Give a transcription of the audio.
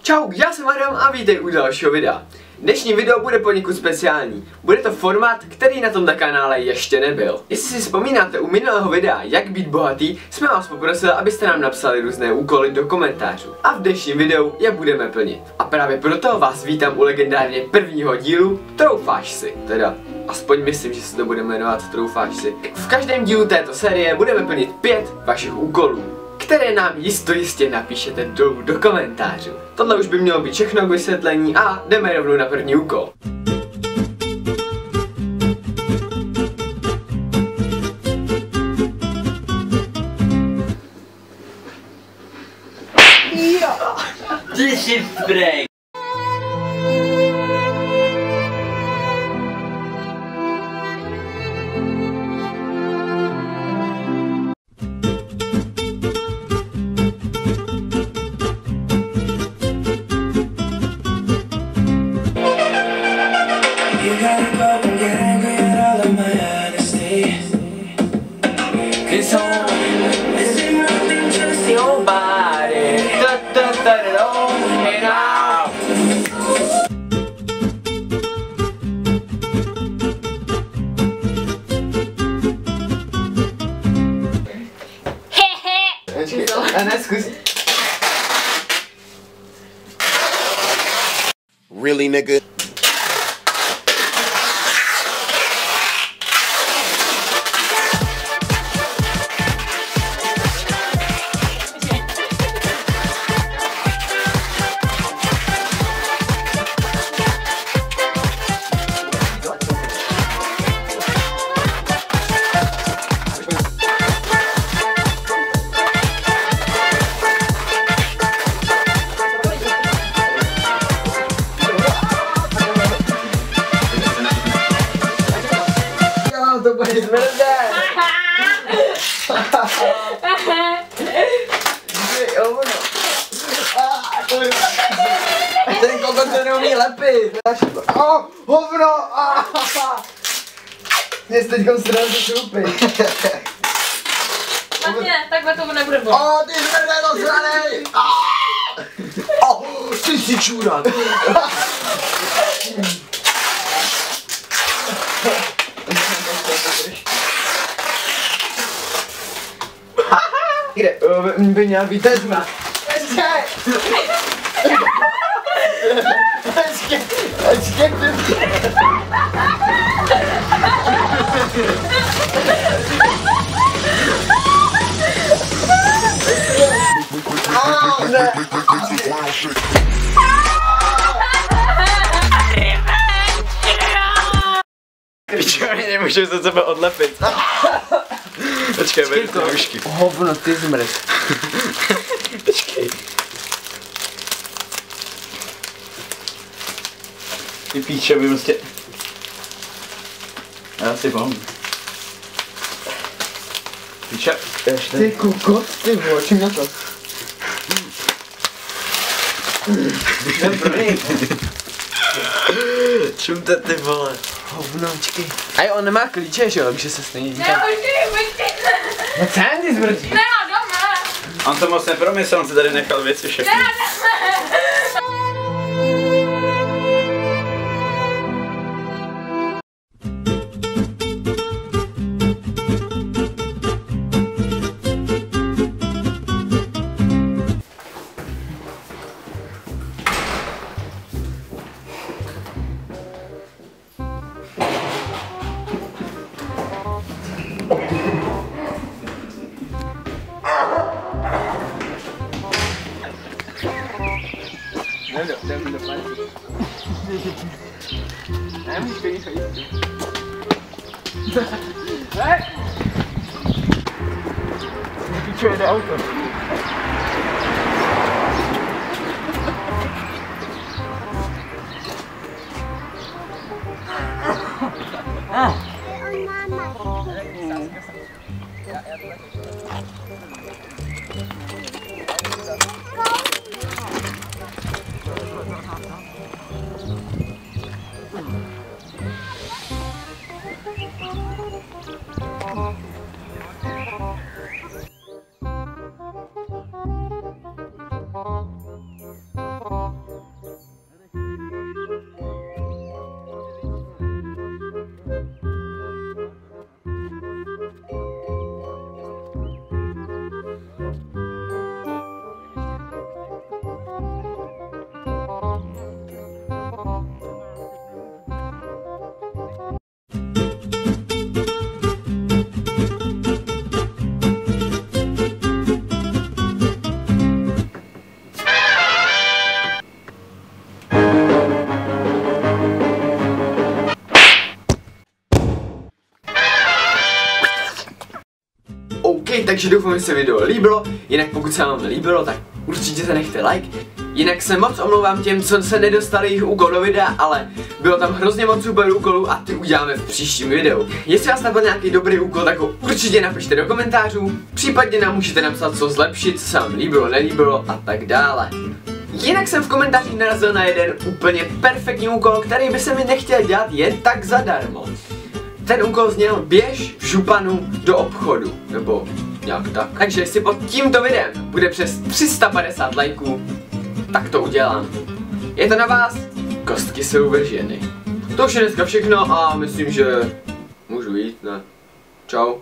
Čau, já jsem Adam a vítej u dalšího videa. Dnešní video bude poněkud speciální. Bude to formát, který na tomto kanále ještě nebyl. Jestli si vzpomínáte u minulého videa, jak být bohatý, jsme vás poprosili, abyste nám napsali různé úkoly do komentářů. A v dnešním videu je budeme plnit. A právě proto vás vítám u legendárně prvního dílu Troufáš si. Teda, aspoň myslím, že se to bude jmenovat Troufáš si. V každém dílu této série budeme plnit 5 vašich úkolů, které nám jistě napíšete dolů do komentářů. Tohle už by mělo být všechno k vysvětlení a jdeme rovnou na první úkol. This is break. You gotta go and get angry at all of my honesty. 'Cause home isn't nothing, just your body. Really, nigga? To bude zmrdat. Ten kokot se neumí lepit. Hovno. Mě jsi teďkom stranu šrupy. Vlastně, takhle to nebude bolet. Ty zmrdeno zranej. Ty jsi čůrat. Kde? By měla být tezma. Pičo, oni nemůžu se sebe odlepit. Počkej, beru ty nůžky. Hovno, ty zmrz. Počkej. Ty píče, by prostě... Já si pomůžu. Píče, ještě. Ty kokot, ty vole, čím na to? Čumte ty vole. Hovnočky. A on nemá klíče, že jo, takže se stejně Ne, počkej. No co ty zmrdí? Ne, dáme. On to moc nepromyslel, on si tady nechal věci všechny. Píčo, jede auto. takže doufám, že se video líbilo, jinak pokud se vám líbilo, tak určitě se nechte like. Jinak se moc omlouvám těm, co se nedostali jejich úkol do videa, ale bylo tam hrozně moc super úkolů a ty uděláme v příštím videu. Jestli vás napadl nějaký dobrý úkol, tak ho určitě napište do komentářů, případně nám můžete napsat, co zlepšit, co se vám líbilo, nelíbilo a tak dále. Jinak jsem v komentářích narazil na jeden úplně perfektní úkol, který by se mi nechtěl dělat jen tak zadarmo. Ten úkol zněl: běž v županu do obchodu, nebo nějak tak. Takže jestli pod tímto videem bude přes 350 lajků, tak to udělám. Je to na vás, kostky jsou vrženy. To už je dneska všechno a myslím, že můžu jít, ne? Čau.